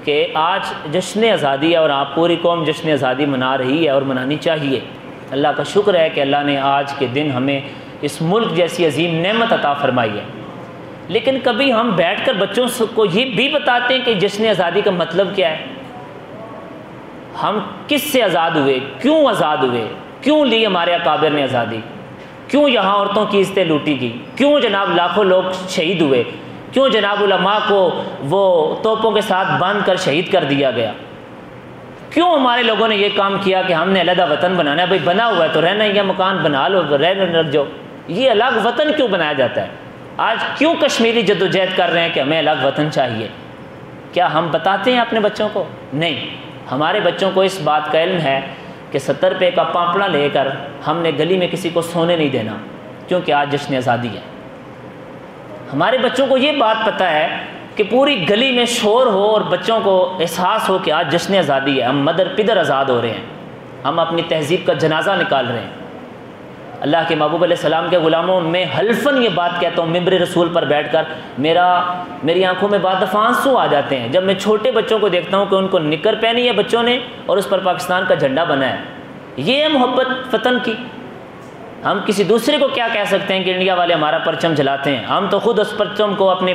کہ آج جشن آزادی ہے اور آپ پوری قوم جشن آزادی منا رہی ہے اور منانی چاہیے۔ اللہ کا شکر ہے کہ اللہ نے آج کے دن ہمیں اس ملک جیسی عظیم نعمت عطا فرمائی ہے، لیکن کبھی ہم بیٹھ کر بچوں کو یہ بھی بتاتے ہیں کہ جشن آزادی کا مطلب کیا ہے؟ ہم کس سے آزاد ہوئے؟ کیوں آزاد ہوئے؟ کیوں لی ہمارے اکابر نے آزادی؟ کیوں یہاں عورتوں کی عزتیں لوٹی گئی؟ کیوں جناب لاکھوں لوگ شہید ہوئے؟ کیوں جناب علماء کو وہ توپوں کے ساتھ باندھ کر شہید کر دیا گیا؟ کیوں ہمارے لوگوں نے یہ کام کیا کہ ہم نے علیحدہ وطن بنانا ہے؟ بھائی بنا ہوا ہے تو رہنا ہی ہے، مکان بنا لو، رہنے لگ جاؤ۔ یہ الگ وطن کیوں بنایا جاتا ہے؟ آج کیوں کشمیری جدوجہد کر رہے ہیں کہ ہمیں الگ وطن چاہیے؟ کیا ہم بتاتے ہیں اپنے بچوں کو؟ نہیں، ہمارے بچوں کو اس بات کا علم ہے کہ 70 روپے کا پاپڑا لے کر ہم نے گلی میں کسی کو سونے نہیں دینا، کیونکہ آج جشن آزادی ہے۔ ہمارے بچوں کو یہ بات پتہ ہے کہ پوری گلی میں شور ہو اور بچوں کو احساس ہو کہ آج جشن آزادی ہے، ہم مدر پدر آزاد ہو رہے ہیں، ہم اپنی تہذیب کا جنازہ نکال رہے ہیں۔ اللہ کے محبوب علیہ السلام کے غلاموں، میں حلفاً یہ بات کہتا ہوں ممبر رسول پر بیٹھ کر، میری آنکھوں میں بعد دفعہ آنسو آ جاتے ہیں جب میں چھوٹے بچوں کو دیکھتا ہوں کہ ان کو نکر پہنی ہے بچوں نے اور اس پر پاکستان کا جھنڈا بنا ہے۔ یہ ہے محبت وطن کی۔ ہم کسی دوسرے کو کیا کہہ سکتے ہیں کہ انڈیا والے ہمارا پرچم جلاتے ہیں؟ ہم تو خود اس پرچم کو اپنے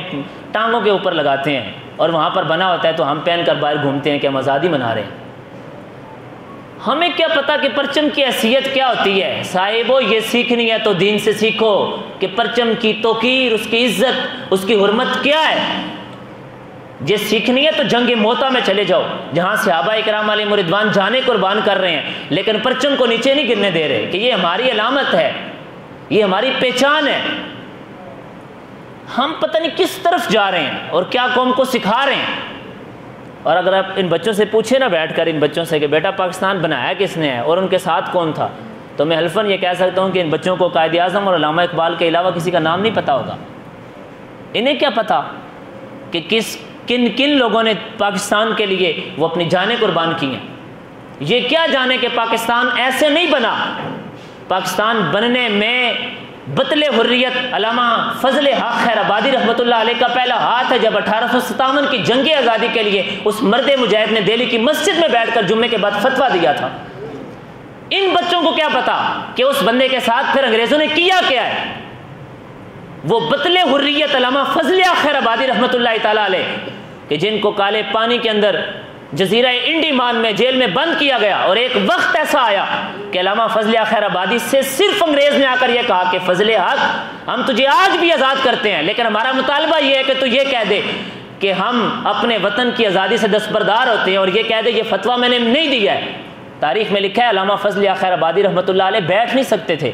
ٹانگوں کے اوپر لگاتے ہیں اور وہاں پر بنا ہوتا ہے تو ہم پہن کر باہر گھومتے ہیں کہ ہم آزادی منا رہے ہیں۔ ہمیں کیا پتا کہ پرچم کی حیثیت کیا ہوتی ہے؟ صاحبو یہ سیکھنی ہے تو دین سے سیکھو کہ پرچم کی توقیر، اس کی عزت، اس کی حرمت کیا ہے۔ یہ سیکھنی ہے تو جنگ موتا میں چلے جاؤ جہاں صحابہ اکرام علیہم رضوان جانے قربان کر رہے ہیں، لیکن پرچم کو نیچے نہیں گرنے دے رہے کہ یہ ہماری علامت ہے، یہ ہماری پہچان ہے۔ ہم پتہ نہیں کس طرف جا رہے ہیں اور کیا قوم کو سکھا رہے ہیں۔ اور اگر آپ ان بچوں سے پوچھیں نا بیٹھ کر ان بچوں سے کہ بیٹا پاکستان بنایا کس نے ہے اور ان کے ساتھ کون تھا، تو میں حلفاً یہ کہہ سکتا ہوں کہ ان بچوں کو قائد اعظم اور علامہ اقبال کے علاوہ کسی کا نام نہیں پتہ ہوگا۔ انہیں کیا پتہ کہ کن کن لوگوں نے پاکستان کے لیے وہ اپنی جانیں قربان کی ہیں۔ یہ کیا جانے کہ پاکستان ایسے نہیں بنا۔ پاکستان بننے میں بطل حریت علامہ فضل حق خیر آبادی رحمۃ اللہ علیہ کا پہلا ہاتھ ہے، جب 1857 کی جنگ آزادی کے لیے اس مرد مجاہد نے دہلی کی مسجد میں بیٹھ کر جمعے کے بعد فتویٰ دیا تھا۔ ان بچوں کو کیا پتا کہ اس بندے کے ساتھ پھر انگریزوں نے کیا کیا ہے۔ وہ بطل حریت علامہ فضل حق خیر آبادی رحمۃ اللہ تعالیٰ علیہ کہ جن کو کالے پانی کے اندر جزیرہ انڈیمان میں جیل میں بند کیا گیا، اور ایک وقت ایسا آیا کہ علامہ فضل حق خیر آبادی سے صرف انگریز نے آ کر یہ کہا کہ فضل حق ہم تجھے آج بھی آزاد کرتے ہیں، لیکن ہمارا مطالبہ یہ ہے کہ تو یہ کہہ دے کہ ہم اپنے وطن کی آزادی سے دستبردار ہوتے ہیں، اور یہ کہہ دے یہ فتویٰ میں نے نہیں دیا ہے۔ تاریخ میں لکھا ہے علامہ فضل حق خیر آبادی رحمۃ اللہ علیہ بیٹھ نہیں سکتے تھے،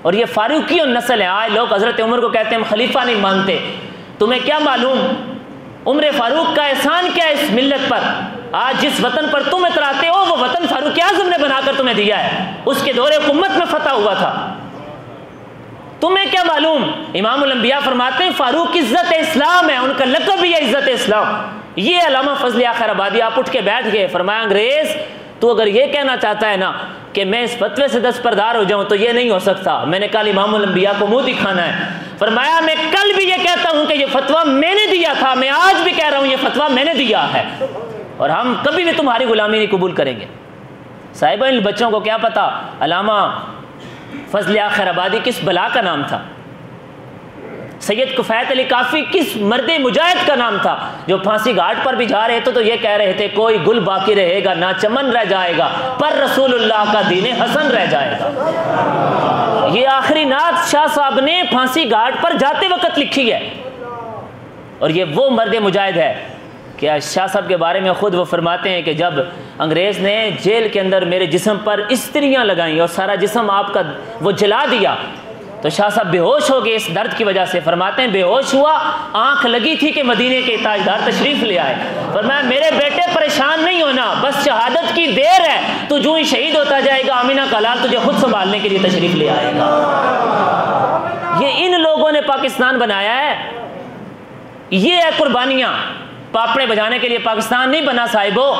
اور یہ فاروقی نسل ہے۔ آج لوگ حضرت عمر کو کہتے ہیں ہم خلیفہ نہیں مانتے، تمہیں کیا معلوم عمر فاروق کا احسان کیا ہے اس ملت پر؟ آج جس وطن پر تم اتراتے ہو وہ وطن فاروق اعظم نے بنا کر تمہیں دیا ہے، اس کے دور حکومت میں فتح ہوا تھا۔ تمہیں کیا معلوم؟ امام الانبیاء فرماتے ہیں فاروق عزت اسلام ہے، ان کا لقب بھی ہے عزت اسلام۔ یہ علامہ فضل حق خیر آبادی آپ اٹھ کے بیٹھ گئے، فرمایا انگریز تو اگر یہ کہنا چاہتا ہے نا کہ میں اس فتوے سے دستبردار ہو جاؤں تو یہ نہیں ہو سکتا۔ میں نے کل امام الانبیاء کو منہ دکھانا ہے، فرمایا میں کل بھی یہ کہتا ہوں کہ یہ فتویٰ میں نے دیا تھا، میں آج بھی کہہ رہا ہوں یہ فتویٰ میں نے دیا ہے، اور ہم کبھی بھی تمہاری غلامی نہیں قبول کریں گے۔ صاحبہ ان بچوں کو کیا پتا علامہ فضل حق خیر آبادی کس بلا کا نام تھا، سید کفایت علی کافی کس مرد مجاہد کا نام تھا، جو پھانسی گھاٹ پر بھی جا رہے تھے تو یہ کہہ رہے تھے کوئی گل باقی رہے گا نہ چمن رہ جائے گا، پر رسول اللہ کا دین حسن رہ جائے گا۔ یہ آخری نعت شاہ صاحب نے پھانسی گھاٹ پر جاتے وقت لکھی ہے، اور یہ وہ مرد مجاہد ہے کہ شاہ صاحب کے بارے میں خود وہ فرماتے ہیں کہ جب انگریز نے جیل کے اندر میرے جسم پر استریاں لگائیں اور سارا جسم آپ کا وہ جلا دیا تو شاہ صاحب بے ہوش ہو گئے اس درد کی وجہ سے۔ فرماتے ہیں بے ہوش ہوا، آنکھ لگی تھی کہ مدینے کے تاجدار تشریف لے آئے۔ فرمایا میرے بیٹے پریشان نہیں ہونا، بس شہادت کی دیر ہے، تو جو ہی شہید ہوتا جائے گا آمینہ کا لال تجھے خود سنبھالنے کے لیے تشریف لے آئے گا۔ یہ ان لوگوں نے پاکستان بنایا ہے، یہ ہے قربانیاں۔ پاپڑے بجانے کے لیے پاکستان نہیں بنا صاحبو،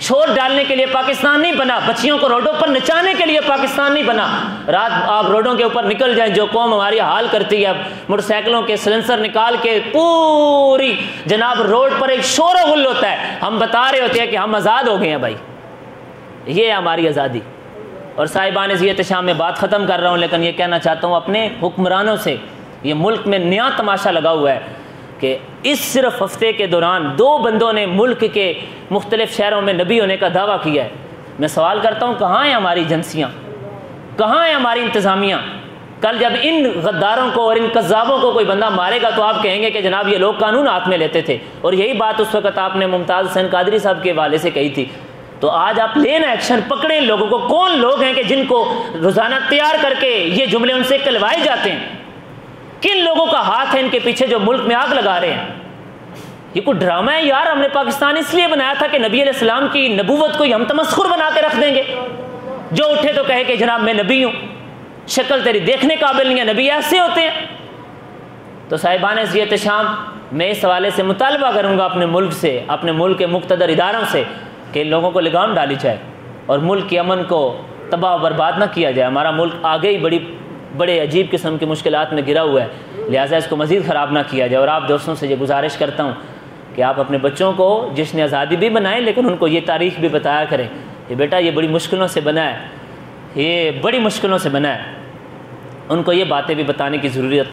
شور ڈالنے کے لیے پاکستان نہیں بنا، بچیوں کو روڈوں پر نچانے کے لیے پاکستان نہیں بنا۔ رات آپ روڈوں کے اوپر نکل جائیں، جو قوم ہماری حال کرتی ہے موٹر سائیکلوں کے سلنسر نکال کے پوری جناب روڈ پر ایک شور و غل ہوتا ہے، ہم بتا رہے ہوتے ہیں کہ ہم آزاد ہو گئے ہیں بھائی، یہ ہے ہماری آزادی۔ اور صاحبان ذی احتشام میں بات ختم کر رہا ہوں، لیکن یہ کہنا چاہتا ہوں اپنے حکمرانوں سے، یہ ملک میں نیا تماشا لگا ہوا ہے کہ اس صرف ہفتے کے دوران 2 بندوں نے ملک کے مختلف شہروں میں نبی ہونے کا دعویٰ کیا ہے۔ میں سوال کرتا ہوں کہاں ہیں ہماری ایجنسیاں، کہاں ہیں ہماری انتظامیہ؟ کل جب ان غداروں کو اور ان کذابوں کو کوئی بندہ مارے گا تو آپ کہیں گے کہ جناب یہ لوگ قانون ہاتھ میں لیتے تھے، اور یہی بات اس وقت آپ نے ممتاز حسین قادری صاحب کے حوالے سے کہی تھی۔ تو آج آپ لین ایکشن، پکڑیں لوگوں کو، کون لوگ ہیں کہ جن کو روزانہ تیار کر کے یہ جملے ان سے کلوائے جاتے ہیں؟ کن لوگوں کا ہاتھ ہے ان کے پیچھے جو ملک میں آگ لگا رہے ہیں؟ یہ کوئی ڈرامہ ہے یار؟ ہم نے پاکستان اس لیے بنایا تھا کہ نبی علیہ السلام کی نبوت کو ہم تمسخر بنا کے رکھ دیں گے، جو اٹھے تو کہے کہ جناب میں نبی ہوں، شکل تیری دیکھنے قابل نہیں ہے، نبی ایسے ہوتے ہیں؟ تو صاحبان ذی احتشام، میں اس حوالے سے مطالبہ کروں گا اپنے ملک سے، اپنے ملک کے مقتدر اداروں سے کہ ان لوگوں کو لگام ڈالی جائے اور ملک کے امن کو تباہ و برباد نہ کیا جائے۔ ہمارا ملک آگے ہی بڑے عجیب قسم کی مشکلات میں گرا ہوا ہے، لہٰذا اس کو مزید خراب نہ کیا جائے۔ اور آپ دوستوں سے یہ گزارش کرتا ہوں کہ آپ اپنے بچوں کو جشن آزادی بھی منائیں، لیکن ان کو یہ تاریخ بھی بتایا کریں کہ بیٹا یہ بڑی مشکلوں سے بنا ہے، یہ بڑی مشکلوں سے بنا ہے، ان کو یہ باتیں بھی بتانے کی ضرورت